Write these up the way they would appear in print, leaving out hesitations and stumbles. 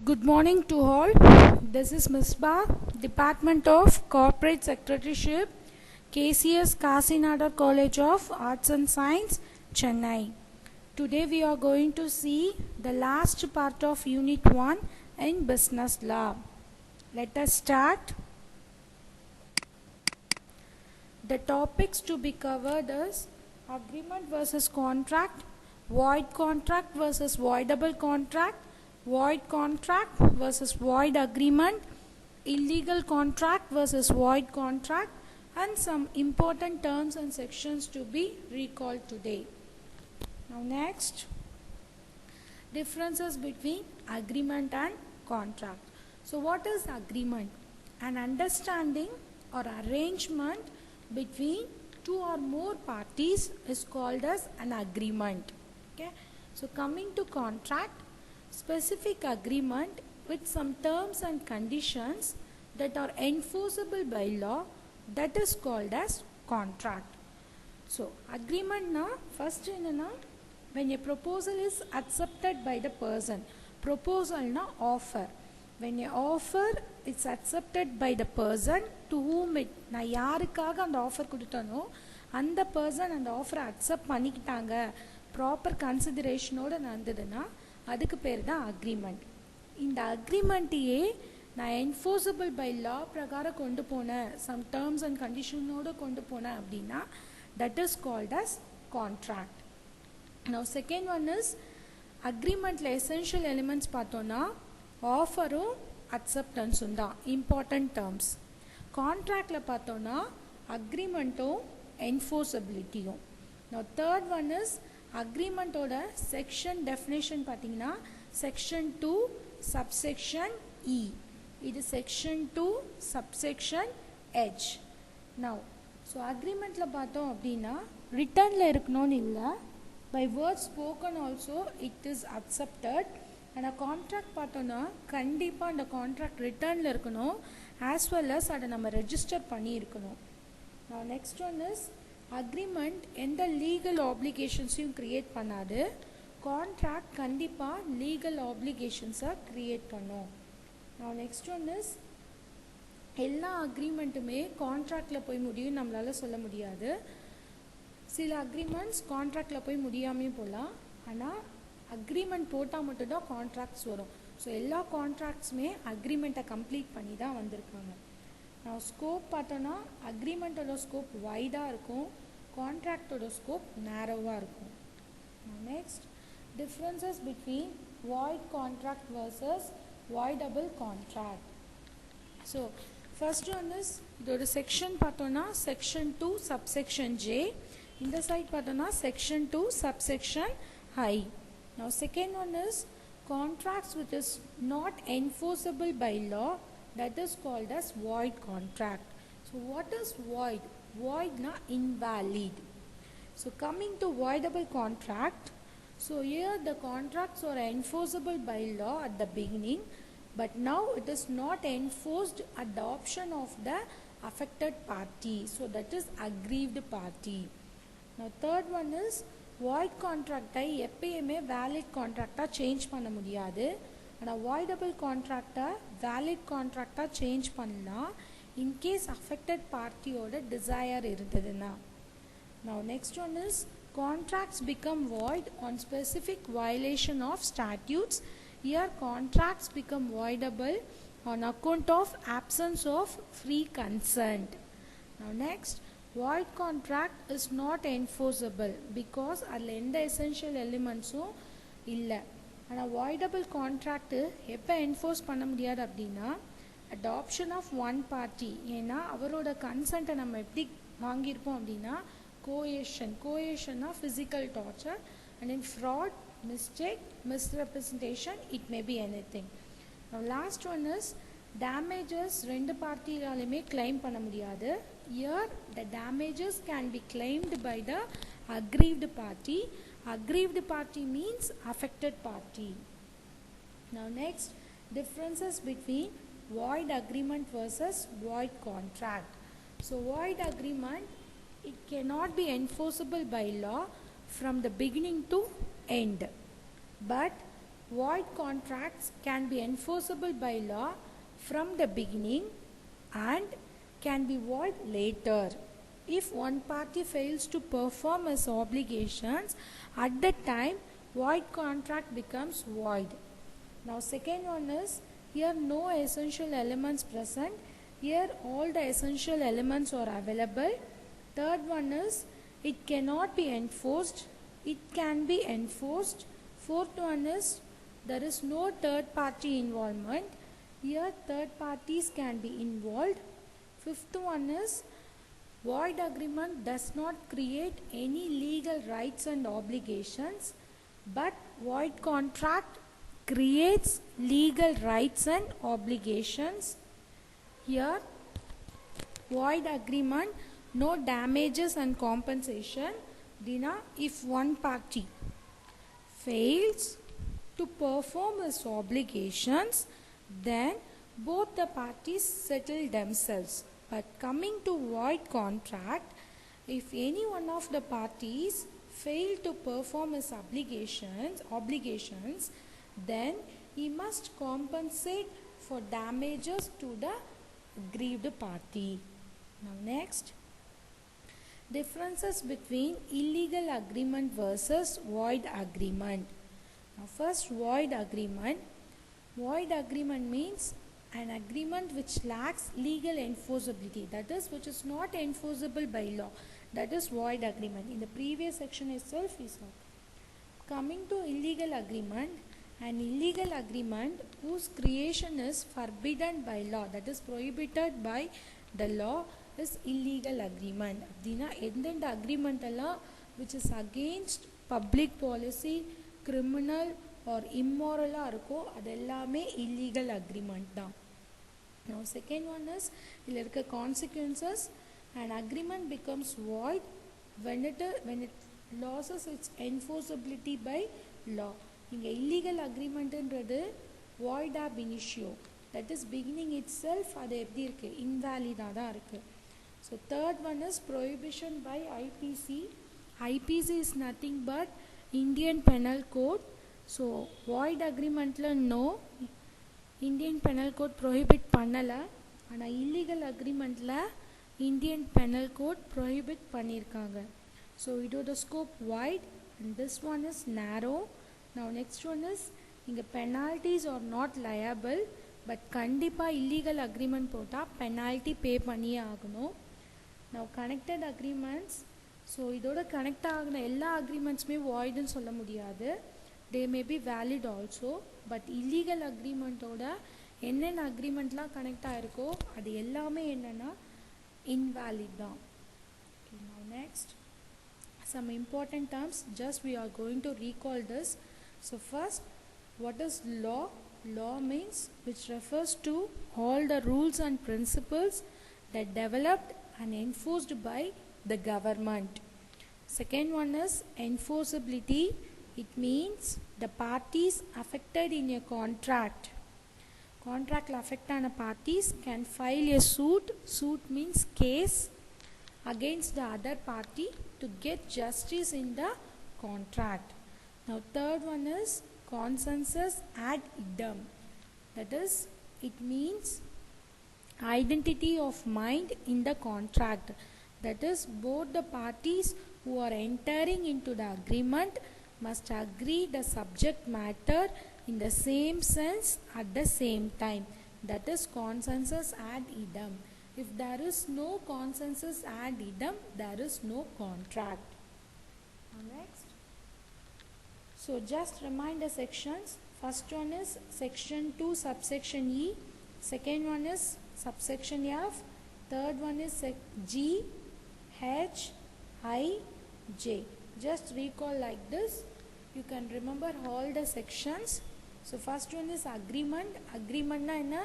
Good morning to all. This is Misbah, Department of Corporate Secretaryship, KCS Kasinadar College of Arts and Science, Chennai. Today we are going to see the last part of Unit 1 in Business Law. Let us start. The topics to be covered is agreement versus contract, void contract versus voidable contract, void contract versus void agreement, illegal contract versus void contract, and some important terms and sections to be recalled today. Now next, differences between agreement and contract. So what is agreement? An understanding or arrangement between two or more parties is called as an agreement. Okay, so coming to contract, specific agreement with some terms and conditions that are enforceable by law, that is called as contract. So agreement na first enna, when a proposal is accepted by the person, proposal na offer, when a offer is accepted by the person to whom it, நான் யாருக்காக அந்த offer கொடுத்தனோ அந்த person அந்த ஆஃபரை accept பண்ணிக்கிட்டாங்க, proper கன்சிடரேஷனோடு நடந்ததுன்னா அதுக்கு பேர் தான் அக்ரிமெண்ட். இந்த அக்ரிமெண்ட்டையே நான் என்ஃபோர்ஸபிள் பை லா பிரகாரம் கொண்டு போனேன், சம் டேர்ம்ஸ் அண்ட் கண்டிஷனோடு கொண்டு போனேன் அப்படின்னா that is called as contract. Now second one is அக்ரிமெண்ட்டில் எசென்ஷியல் எலிமெண்ட்ஸ் பார்த்தோன்னா ஆஃபரும் அக்செப்டன்ஸும் தான் இம்பார்ட்டண்ட் டேர்ம்ஸ். கான்ட்ராக்டில் பார்த்தோன்னா அக்ரிமெண்ட்டும் என்ஃபோர்ஸபிலிட்டியும். நவ் தேர்ட் ஒன் இஸ் அக்ரிமெண்ட்டோட செக்ஷன் டெஃபினேஷன் பார்த்தீங்கன்னா செக்ஷன் 2 சப்செக்ஷன் இ, இது section 2 subsection H. Now so அக்ரிமெண்ட்டில் பார்த்தோம் அப்படின்னா ரிட்டர்னில் இருக்கணும்னு இல்லை, by words spoken also it is accepted. ஆனால் கான்ட்ராக்ட் பார்த்தோன்னா கண்டிப்பாக அந்த கான்ட்ராக்ட் ரிட்டர்னில் இருக்கணும், ஆஸ் வெல் அஸ் அதை நம்ம ரெஜிஸ்டர் பண்ணியிருக்கணும். நான் நெக்ஸ்ட் ஒன் இஸ் அக்ரிமெண்ட் எந்த லீகல் ஆப்ளிகேஷன்ஸையும் க்ரியேட் பண்ணாது, கான்ட்ராக்ட் கண்டிப்பாக லீகல் ஆப்ளிகேஷன்ஸை க்ரியேட் பண்ணும். நான் நெக்ஸ்ட் ஒன் இஸ் எல்லா அக்ரிமெண்ட்டுமே கான்ட்ராக்டில் போய் முடியும் நம்மளால் சொல்ல முடியாது. சில அக்ரிமெண்ட்ஸ் கான்ட்ராக்டில் போய் முடியாமையும் போகலாம், ஆனால் அக்ரிமெண்ட் போட்டால் மட்டும்தான் கான்ட்ராக்ட்ஸ் வரும். ஸோ எல்லா கான்ட்ராக்ட்ஸுமே அக்ரிமெண்ட்டை கம்ப்ளீட் பண்ணி தான் வந்திருக்காங்க. நான் ஸ்கோப் பார்த்தோன்னா அக்ரிமெண்ட்டோட ஸ்கோப் வைடாக இருக்கும், கான்ட்ராக்டோட ஸ்கோப் நேரோவாக இருக்கும். Next, differences between void contract versus voidable contract. So first one is இதோட செக்ஷன் பார்த்தோன்னா செக்ஷன் 2 சப்செக்ஷன் ஜே, இந்த சைட் பார்த்தோன்னா section 2 subsection I. Now second one is contracts which is not enforceable by law, that is called as void contract. So what is void? Void na invalid. So coming to voidable contract, so here the contracts are enforceable by law at the beginning, but now it is not enforced at the option of the affected party, so that is aggrieved party. Now third one is void கான்ட்ராக்டை எப்பயுமே valid கான்ட்ராக்டாக change பண்ண முடியாது, ஆனால் voidable கான்ட்ராக்டை valid கான்ட்ராக்டாக change பண்ணலாம் in case affected பார்ட்டியோட டிசையர் இருந்ததுன்னா. Now next one is contracts become void on specific violation of statutes. Here contracts become voidable on account of absence of free consent. Now next, void contract is not enforceable because அதில் எந்த essential எலிமெண்ட்ஸும் இல்லை. ஆனால் voidable contract எப்போ enforce பண்ண முடியாது அப்படின்னா adoption of one party, ஏன்னா அவரோட கன்சென்ட்டை நம்ம எப்படி வாங்கியிருப்போம் அப்படின்னா கோயேஷன்னா physical torture, and in fraud, mistake, misrepresentation, it may be anything. Last one is damages ரெண்டு பார்ட்டியாலுமே கிளைம் பண்ண முடியாது. Here the damages can be claimed by the aggrieved party. Aggrieved party means affected party. Now next, differences between void agreement versus void contract. So void agreement, it cannot be enforceable by law from the beginning to end, but void contracts can be enforceable by law from the beginning and can be void later. If one party fails to perform its obligations at that time, void contract becomes void. Now second one is, here no essential elements present. Here all the essential elements are available. Third one is, it cannot be enforced. It can be enforced. Fourth one is, there is no third party involvement. Here third parties can be involved. Fifth one is, void agreement does not create any legal rights and obligations, but void contract creates legal rights and obligations. Here void agreement, no damages and compensation. Dina, if one party fails to perform its obligations, then both the parties settle themselves. But coming to void contract, if any one of the parties fail to perform his obligations, then he must compensate for damages to the aggrieved party. Now next, differences between illegal agreement versus void agreement. Now first, void agreement. Void agreement means an agreement which lacks legal enforceability, that is, which is not enforceable by law. That is void agreement. In the previous section itself we saw. Coming to illegal agreement, an illegal agreement whose creation is forbidden by law, that is prohibited by the law, is illegal agreement. Adina endend agreement alla which is against public policy, criminal or immoral irukko adellame illegal agreement da. Now second one is, illa irukka consequences. An agreement becomes void when it loses its enforceability by law. Inga illegal agreement endradhu void ab initio, that is beginning itself adu eppadi irukku, invalid ah da irukku. So third one is prohibition by IPC. IPC is nothing but Indian Penal Code. So void agreement la no Indian Penal Code prohibit பண்ணல, ஆனா illegal agreement la Indian Penal Code prohibit பண்ணிருக்காங்க. So we do the scope wide and this one is narrow. Now next one is, inga penalties are not liable, but kandipa illegal agreement போட்டா penalty pay பண்ணியே ஆகணும். Now connected agreements. So இதோட connect ஆகுன எல்லா agreementsமே void ன்னு சொல்ல முடியாது. They may be valid also, but illegal agreement ஓட என்னென்ன agreementலாம் connect ஆயிருக்கோ அது எல்லாமே என்னன்னா invalid தான். Okay, now next, some important terms, just we are going to recall this. So first, what is law? Law means which refers to all the rules and principles that developed and enforced by the government. Second one is enforceability. It means the parties affected in a contract. Contract affected parties can file a suit. Suit means case against the other party to get justice in the contract. Now third one is consensus ad idem. That is, it means identity of mind in the contract. That is, both the parties who are entering into the agreement must agree the subject matter in the same sense at the same time. That is consensus ad idem. If there is no consensus ad idem, there is no contract. Now next, so just remind the sections. First one is section 2 subsection E. Second one is subsection F. Third one is G, H, I, J. Just recall like this. You can remember all the sections. So first one is agreement. Agreement na enna,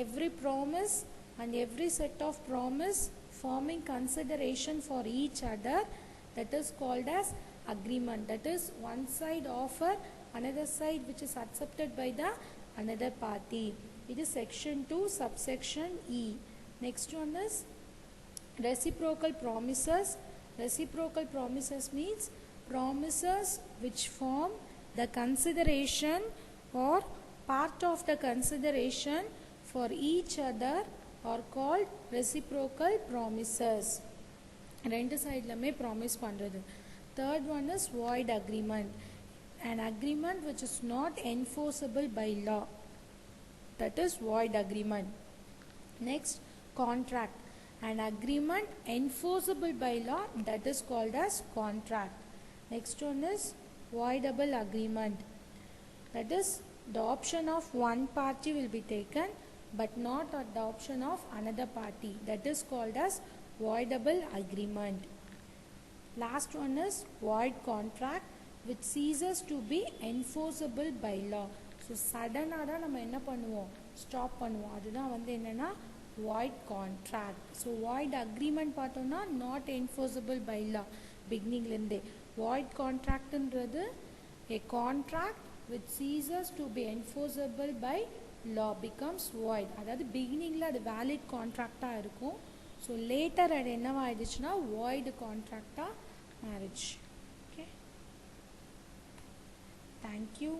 every promise and every set of promise forming consideration for each other, that is called as agreement. That is, one side offer, another side which is accepted by the another party. It is section 2 subsection E. Next one is reciprocal promises. Reciprocal promises means promises which form the consideration or part of the consideration for each other are called reciprocal promises. ரெண்டு சைட்லமே promise பண்ணுறது. Third one is void agreement, an agreement which is not enforceable by law, that is void agreement. Next, contract, an agreement enforceable by law, that is called as contract. Next one is voidable agreement, that is the option of one party will be taken but not at the option of another party, that is called as voidable agreement. Last one is void contract, which ceases to be enforceable by law. So சடனாக தான் நம்ம என்ன பண்ணுவோம், stop பண்ணுவோம். அதுதான் வந்து என்னென்னா void contract. So void agreement பார்த்தோம்னா not enforceable by law பிகினிங்லேருந்தே. void contractன்றது a contract which ceases to be enforceable by law becomes void. அதாவது பிகினிங்கில் அது வேலிட் கான்ட்ராக்டாக இருக்கும். ஸோ லேட்டர் அது என்னவாயிடுச்சுன்னா void contracடாக மாறிடுச்சு. Okay, thank you.